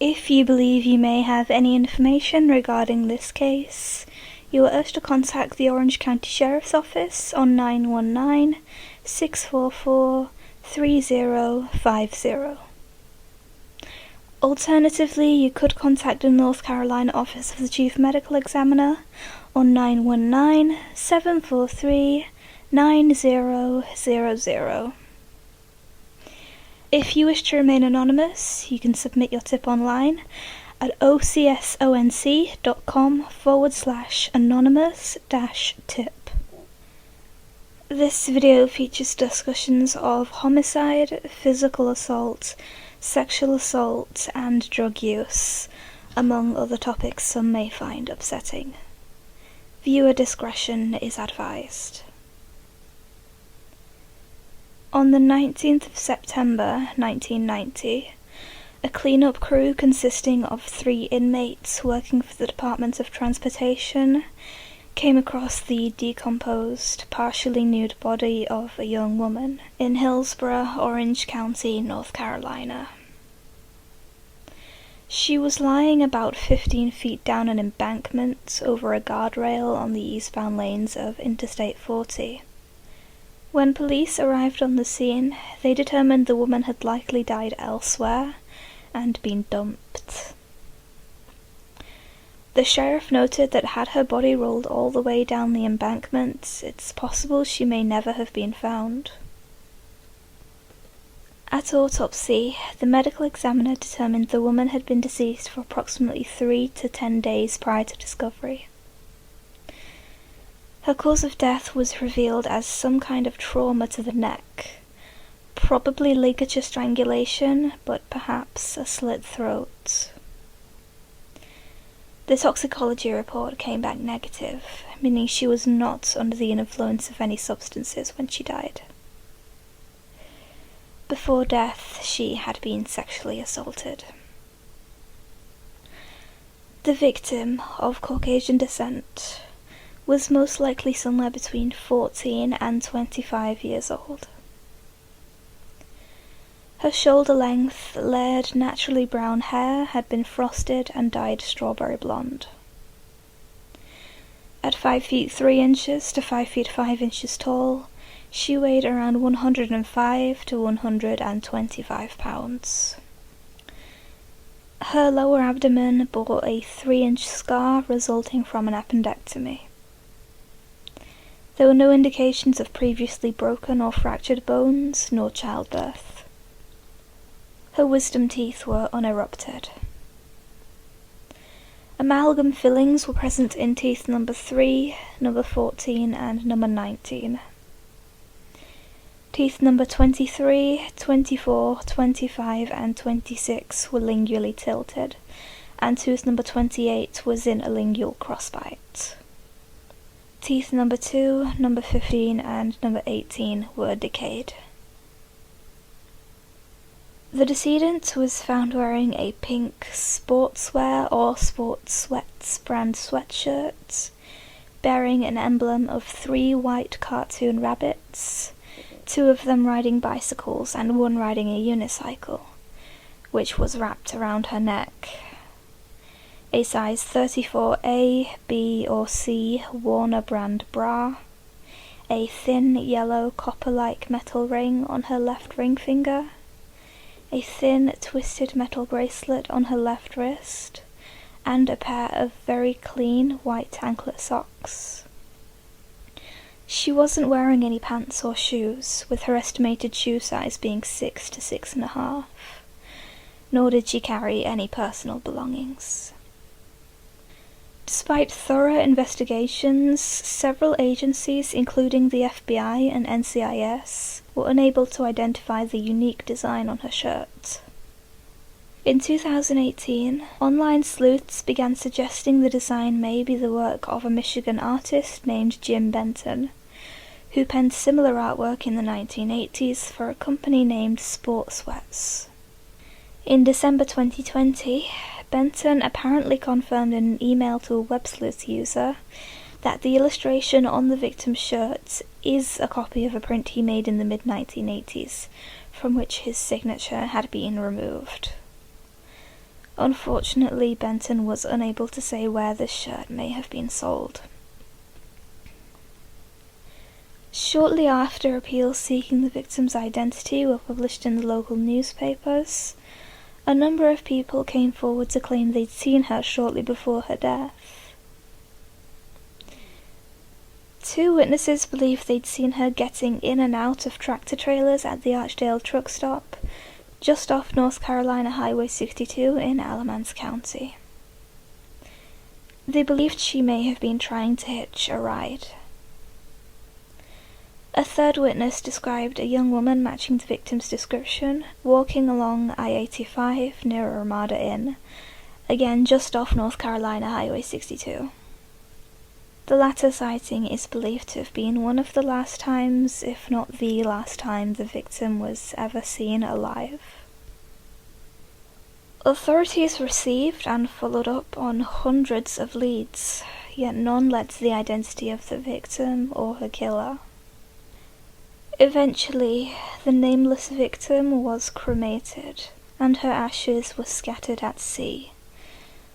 If you believe you may have any information regarding this case, you are urged to contact the Orange County Sheriff's Office on 919-644-3050. Alternatively, you could contact the North Carolina Office of the Chief Medical Examiner on 919-743-9000. If you wish to remain anonymous, you can submit your tip online at ocsonc.com/anonymous-tip. This video features discussions of homicide, physical assault, sexual assault, and drug use, among other topics some may find upsetting. Viewer discretion is advised. On the 19th of September 1990, a clean-up crew consisting of 3 inmates working for the Department of Transportation came across the decomposed, partially nude body of a young woman in Hillsborough, Orange County, North Carolina. She was lying about 15 feet down an embankment over a guardrail on the eastbound lanes of Interstate 40. When police arrived on the scene, they determined the woman had likely died elsewhere and been dumped. The sheriff noted that had her body rolled all the way down the embankment, it's possible she may never have been found. At autopsy, the medical examiner determined the woman had been deceased for approximately 3 to 10 days prior to discovery. Her cause of death was revealed as some kind of trauma to the neck, probably ligature strangulation, but perhaps a slit throat. The toxicology report came back negative, meaning she was not under the influence of any substances when she died. Before death, she had been sexually assaulted. The victim, of Caucasian descent, was most likely somewhere between 14 and 25 years old. Her shoulder-length, layered, naturally brown hair had been frosted and dyed strawberry blonde. At 5 feet 3 inches to 5 feet 5 inches tall, she weighed around 105 to 125 pounds. Her lower abdomen bore a 3-inch scar resulting from an appendectomy. There were no indications of previously broken or fractured bones, nor childbirth. Her wisdom teeth were unerupted. Amalgam fillings were present in teeth number 3, number 14, and number 19. Teeth number 23, 24, 25, and 26 were lingually tilted, and tooth number 28 was in a lingual crossbite. Teeth number 2, number 15, and number 18 were decayed. The decedent was found wearing a pink sportswear or sports sweats brand sweatshirt, bearing an emblem of 3 white cartoon rabbits, 2 of them riding bicycles and 1 riding a unicycle, which was wrapped around her neck. A size 34A, B, or C Warner brand bra, a thin yellow copper-like metal ring on her left ring finger, a thin twisted metal bracelet on her left wrist, and a pair of very clean white anklet socks. She wasn't wearing any pants or shoes, with her estimated shoe size being 6 to 6.5, nor did she carry any personal belongings. Despite thorough investigations, several agencies, including the FBI and NCIS, were unable to identify the unique design on her shirt. In 2018, online sleuths began suggesting the design may be the work of a Michigan artist named Jim Benton, who penned similar artwork in the 1980s for a company named Sport Sweats. In December 2020, Benton apparently confirmed in an email to a web sleuth user that the illustration on the victim's shirt is a copy of a print he made in the mid-1980s, from which his signature had been removed. Unfortunately, Benton was unable to say where this shirt may have been sold. Shortly after, appeals seeking the victim's identity were published in the local newspapers. A number of people came forward to claim they'd seen her shortly before her death. 2 witnesses believed they'd seen her getting in and out of tractor trailers at the Archdale truck stop, just off North Carolina Highway 62 in Alamance County. They believed she may have been trying to hitch a ride. A 3rd witness described a young woman matching the victim's description, walking along I-85 near a Ramada Inn, again just off North Carolina Highway 62. The latter sighting is believed to have been one of the last times, if not the last time, the victim was ever seen alive. Authorities received and followed up on hundreds of leads, yet none led to the identity of the victim or her killer. Eventually, the nameless victim was cremated, and her ashes were scattered at sea,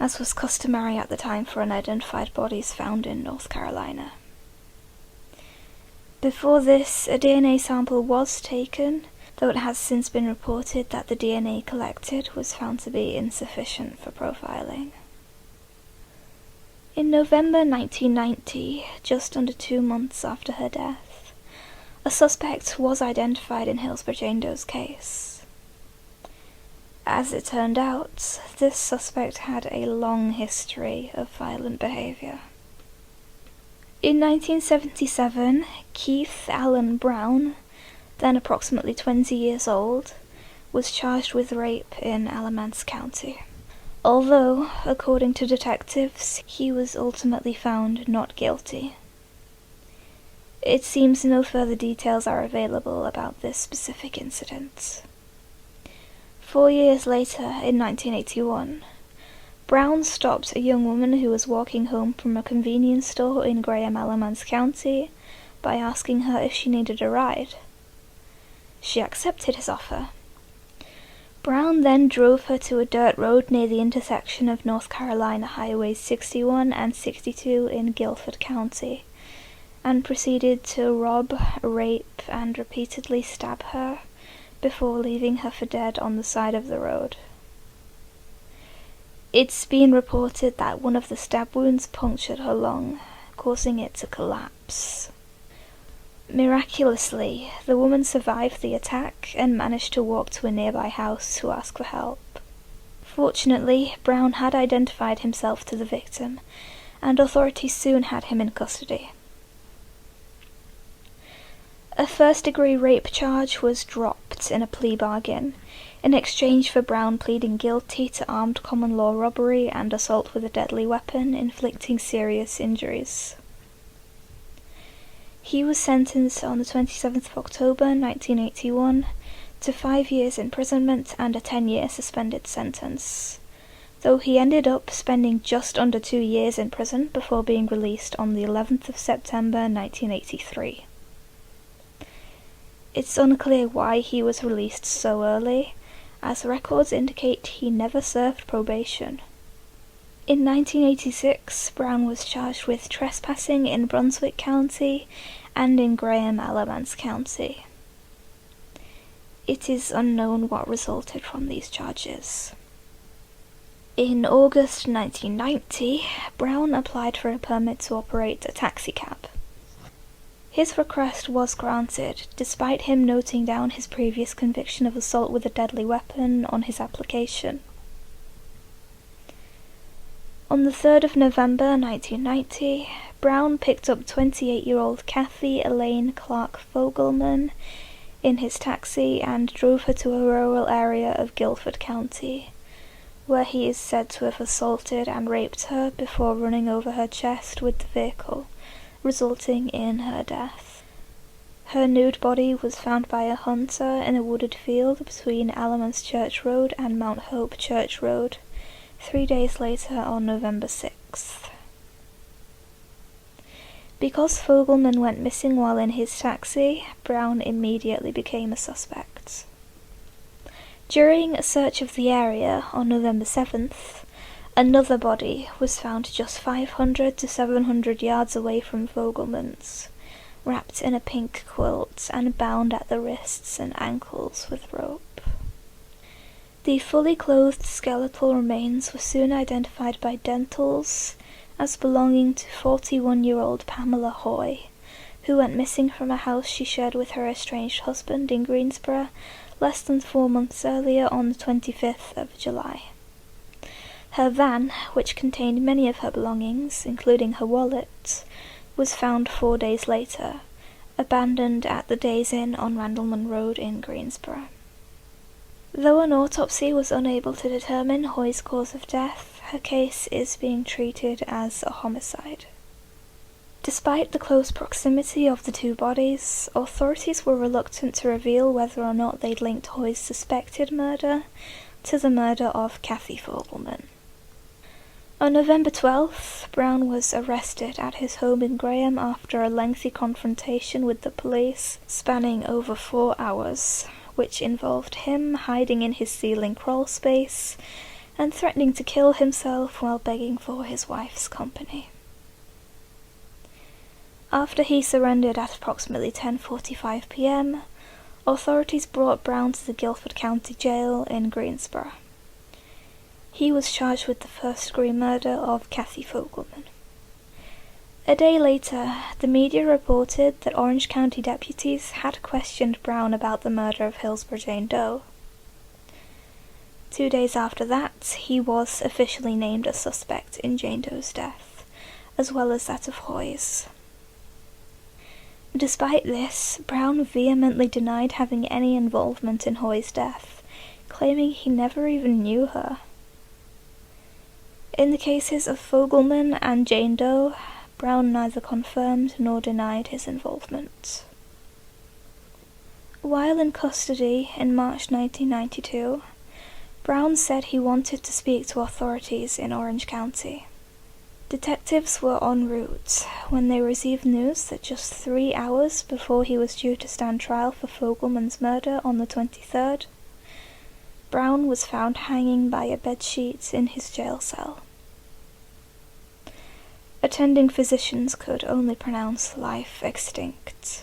as was customary at the time for unidentified bodies found in North Carolina. Before this, a DNA sample was taken, though it has since been reported that the DNA collected was found to be insufficient for profiling. In November 1990, just under 2 months after her death, a suspect was identified in Hillsborough Jane Doe's case. As it turned out, this suspect had a long history of violent behaviour. In 1977, Keith Allen Brown, then approximately 20 years old, was charged with rape in Alamance County. Although, according to detectives, he was ultimately found not guilty. It seems no further details are available about this specific incident. 4 years later, in 1981, Brown stopped a young woman who was walking home from a convenience store in Graham, Alamance County, by asking her if she needed a ride. She accepted his offer. Brown then drove her to a dirt road near the intersection of North Carolina Highways 61 and 62 in Guilford County, and proceeded to rob, rape, and repeatedly stab her, before leaving her for dead on the side of the road. It's been reported that one of the stab wounds punctured her lung, causing it to collapse. Miraculously, the woman survived the attack and managed to walk to a nearby house to ask for help. Fortunately, Brown had identified himself to the victim, and authorities soon had him in custody. A first-degree rape charge was dropped in a plea bargain, in exchange for Brown pleading guilty to armed common law robbery and assault with a deadly weapon, inflicting serious injuries. He was sentenced on the 27th of October 1981 to 5 years imprisonment and a 10-year suspended sentence, though he ended up spending just under 2 years in prison before being released on the 11th of September 1983. It's unclear why he was released so early, as records indicate he never served probation. In 1986, Brown was charged with trespassing in Brunswick County and in Graham, Alamance County. It is unknown what resulted from these charges. In August 1990, Brown applied for a permit to operate a taxicab. His request was granted, despite him noting down his previous conviction of assault with a deadly weapon on his application. On the 3rd of November 1990, Brown picked up 28-year-old Kathy Elaine Clark Fogelman in his taxi and drove her to a rural area of Guilford County, where he is said to have assaulted and raped her before running over her chest with the vehicle, resulting in her death. Her nude body was found by a hunter in a wooded field between Alamance Church Road and Mount Hope Church Road, 3 days later on November 6th. Because Fogelman went missing while in his taxi, Brown immediately became a suspect. During a search of the area on November 7th, another body was found just 500 to 700 yards away from Vogelmann's, wrapped in a pink quilt and bound at the wrists and ankles with rope. The fully clothed skeletal remains were soon identified by dentals as belonging to 41-year-old Pamela Hoy, who went missing from a house she shared with her estranged husband in Greensboro less than 4 months earlier on the 25th of July. Her van, which contained many of her belongings, including her wallet, was found 4 days later, abandoned at the Days Inn on Randleman Road in Greensboro. Though an autopsy was unable to determine Hoy's cause of death, her case is being treated as a homicide. Despite the close proximity of the two bodies, authorities were reluctant to reveal whether or not they'd linked Hoy's suspected murder to the murder of Kathy Vogelmann. On November 12th, Brown was arrested at his home in Graham after a lengthy confrontation with the police spanning over 4 hours, which involved him hiding in his ceiling crawl space and threatening to kill himself while begging for his wife's company. After he surrendered at approximately 10:45 p.m., authorities brought Brown to the Guilford County Jail in Greensboro. He was charged with the first-degree murder of Kathy Vogelmann. A day later, the media reported that Orange County deputies had questioned Brown about the murder of Hillsborough Jane Doe. 2 days after that, he was officially named a suspect in Jane Doe's death, as well as that of Hoy's. Despite this, Brown vehemently denied having any involvement in Hoy's death, claiming he never even knew her. In the cases of Vogelmann and Jane Doe, Brown neither confirmed nor denied his involvement. While in custody in March 1992, Brown said he wanted to speak to authorities in Orange County. Detectives were en route when they received news that just 3 hours before he was due to stand trial for Vogelmann's murder on the 23rd, Brown was found hanging by a bedsheet in his jail cell. Attending physicians could only pronounce life extinct.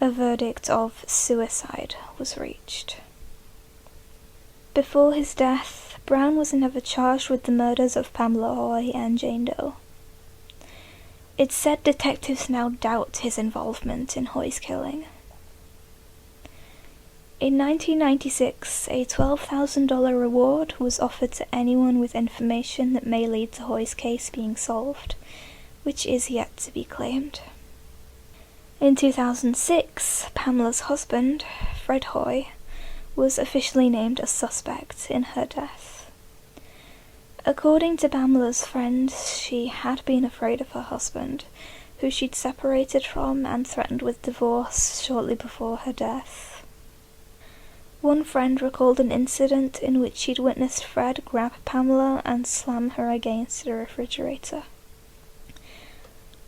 A verdict of suicide was reached. Before his death, Brown was never charged with the murders of Pamela Hoy and Jane Doe. It's said detectives now doubt his involvement in Hoy's killing. In 1996, a $12,000 reward was offered to anyone with information that may lead to Hoy's case being solved, which is yet to be claimed. In 2006, Pamela's husband, Fred Hoy, was officially named a suspect in her death. According to Pamela's friends, she had been afraid of her husband, who she'd separated from and threatened with divorce shortly before her death. One friend recalled an incident in which she'd witnessed Fred grab Pamela and slam her against a refrigerator.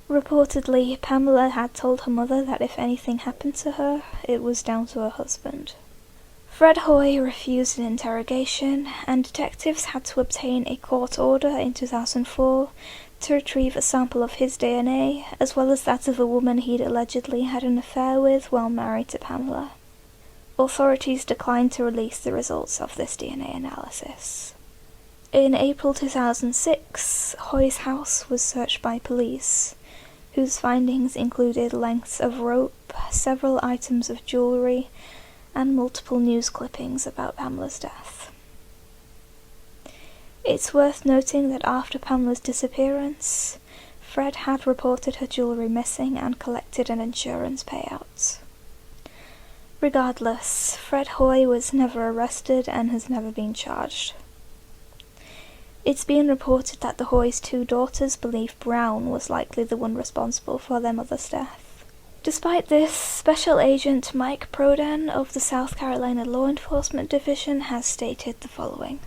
Reportedly, Pamela had told her mother that if anything happened to her, it was down to her husband. Fred Hoy refused an interrogation, and detectives had to obtain a court order in 2004 to retrieve a sample of his DNA, as well as that of a woman he'd allegedly had an affair with while married to Pamela. Authorities declined to release the results of this DNA analysis. In April 2006, Hoy's house was searched by police, whose findings included lengths of rope, several items of jewellery, and multiple news clippings about Pamela's death. It's worth noting that after Pamela's disappearance, Fred had reported her jewellery missing and collected an insurance payout. Regardless, Fred Hoy was never arrested and has never been charged. It's been reported that the Hoys' 2 daughters believe Brown was likely the one responsible for their mother's death. Despite this, Special Agent Mike Prodan of the South Carolina Law Enforcement Division has stated the following.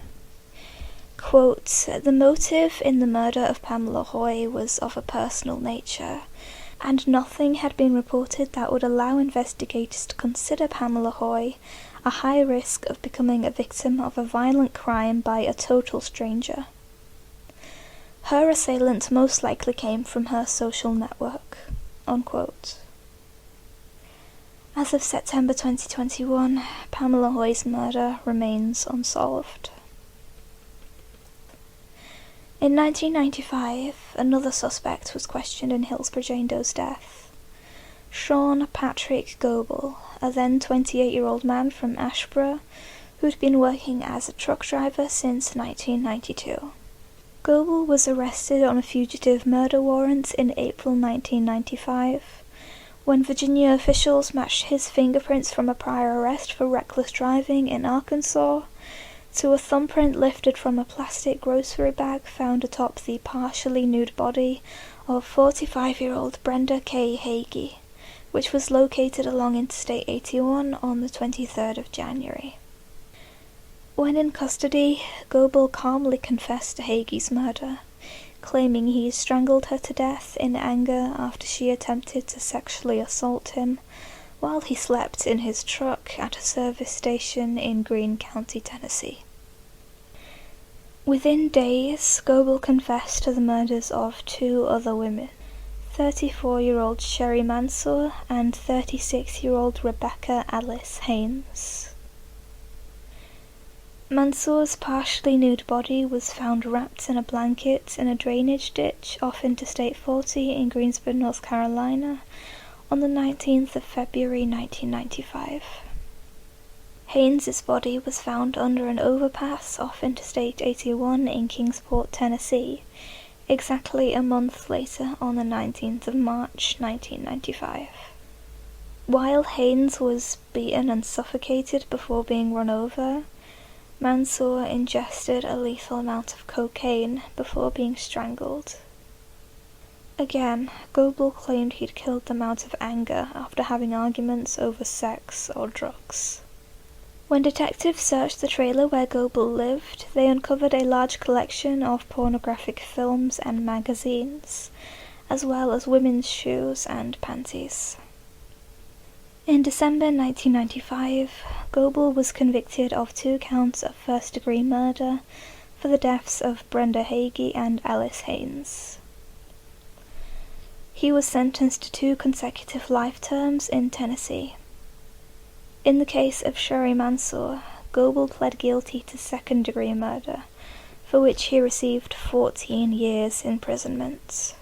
Quote, "The motive in the murder of Pamela Hoy was of a personal nature, and nothing had been reported that would allow investigators to consider Pamela Hoy a high risk of becoming a victim of a violent crime by a total stranger. Her assailant most likely came from her social network." Unquote. As of September 2021, Pamela Hoy's murder remains unsolved. In 1995, another suspect was questioned in Hillsborough Jane Doe's death. Sean Patrick Goble, a then 28-year-old man from Ashborough, who'd been working as a truck driver since 1992. Goble was arrested on a fugitive murder warrant in April 1995, when Virginia officials matched his fingerprints from a prior arrest for reckless driving in Arkansas to a thumbprint lifted from a plastic grocery bag found atop the partially nude body of 45-year-old Brenda K. Hagee, which was located along Interstate 81 on the 23rd of January. When in custody, Goble calmly confessed to Hagee's murder, claiming he strangled her to death in anger after she attempted to sexually assault him while he slept in his truck at a service station in Greene County, Tennessee. Within days, Goble confessed to the murders of two other women, 34-year-old Sherry Mansour and 36-year-old Rebecca Alice Haynes. Mansour's partially nude body was found wrapped in a blanket in a drainage ditch off Interstate 40 in Greensboro, North Carolina, on the 19th of February 1995. Haynes's body was found under an overpass off Interstate 81 in Kingsport, Tennessee, exactly a month later on the 19th of March 1995. While Haynes was beaten and suffocated before being run over, Mansour ingested a lethal amount of cocaine before being strangled. Again, Goble claimed he'd killed them out of anger after having arguments over sex or drugs. When detectives searched the trailer where Goble lived, they uncovered a large collection of pornographic films and magazines, as well as women's shoes and panties. In December 1995, Goble was convicted of 2 counts of first-degree murder for the deaths of Brenda Hagee and Alice Haynes. He was sentenced to 2 consecutive life terms in Tennessee. In the case of Sherry Mansour, Goble pled guilty to second-degree murder, for which he received 14 years imprisonment.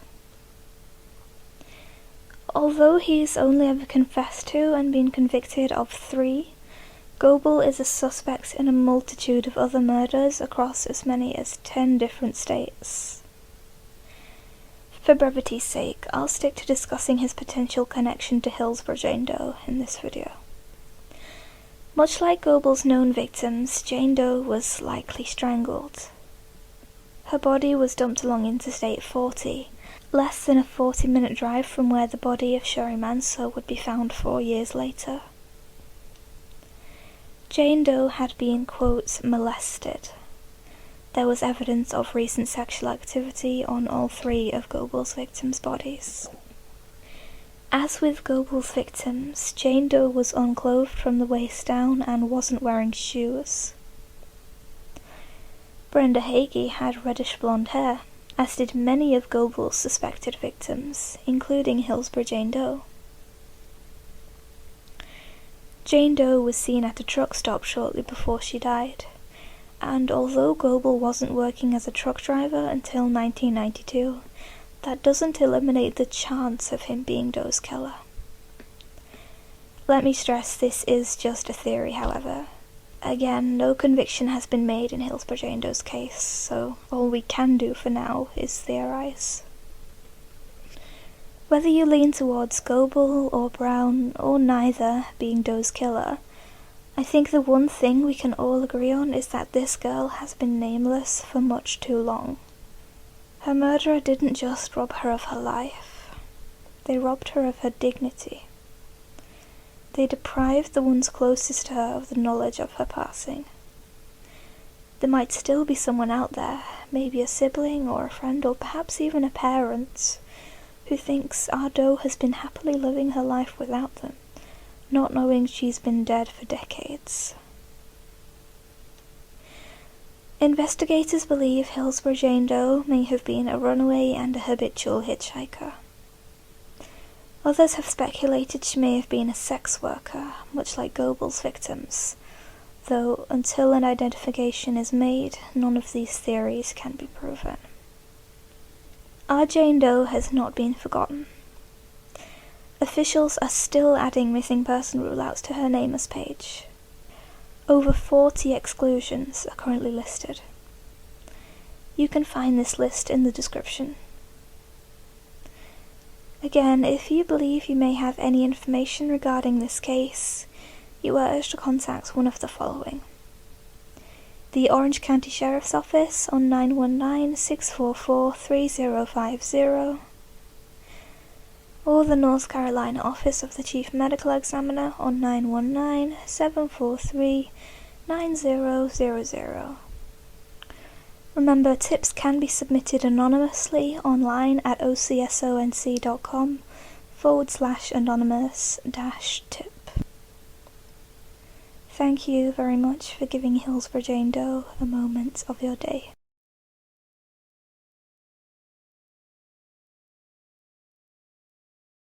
Although he's only ever confessed to and been convicted of 3, Goble is a suspect in a multitude of other murders across as many as 10 different states. For brevity's sake, I'll stick to discussing his potential connection to Hillsborough Jane Doe in this video. Much like Goble's known victims, Jane Doe was likely strangled. Her body was dumped along Interstate 40, less than a 40-minute drive from where the body of Sherry Mansour would be found 4 years later. Jane Doe had been, quote, molested. There was evidence of recent sexual activity on all 3 of Goble's victims' bodies. As with Goble's victims, Jane Doe was unclothed from the waist down and wasn't wearing shoes. Brenda Hagee had reddish-blonde hair, as did many of Goble's suspected victims, including Hillsborough Jane Doe. Jane Doe was seen at a truck stop shortly before she died, and although Goble wasn't working as a truck driver until 1992, that doesn't eliminate the chance of him being Doe's killer. Let me stress this is just a theory, however. Again, no conviction has been made in Hillsborough Jane Doe's case, so all we can do for now is theorize. Whether you lean towards Goble or Brown, or neither, being Doe's killer, I think the one thing we can all agree on is that this girl has been nameless for much too long. Her murderer didn't just rob her of her life, they robbed her of her dignity. They deprived the ones closest to her of the knowledge of her passing. There might still be someone out there, maybe a sibling or a friend or perhaps even a parent, who thinks our Doe has been happily living her life without them, not knowing she's been dead for decades. Investigators believe Hillsborough Jane Doe may have been a runaway and a habitual hitchhiker. Others have speculated she may have been a sex worker, much like Goble's victims, though until an identification is made, none of these theories can be proven. Our Jane Doe has not been forgotten. Officials are still adding missing person rule-outs to her Nameless page. Over 40 exclusions are currently listed. You can find this list in the description. Again, if you believe you may have any information regarding this case, you are urged to contact one of the following: the Orange County Sheriff's Office on 919-644-3050, or the North Carolina Office of the Chief Medical Examiner on 919-743-9000. Remember, tips can be submitted anonymously online at ocsonc.com/anonymous-tip. Thank you very much for giving Hillsborough Jane Doe a moment of your day.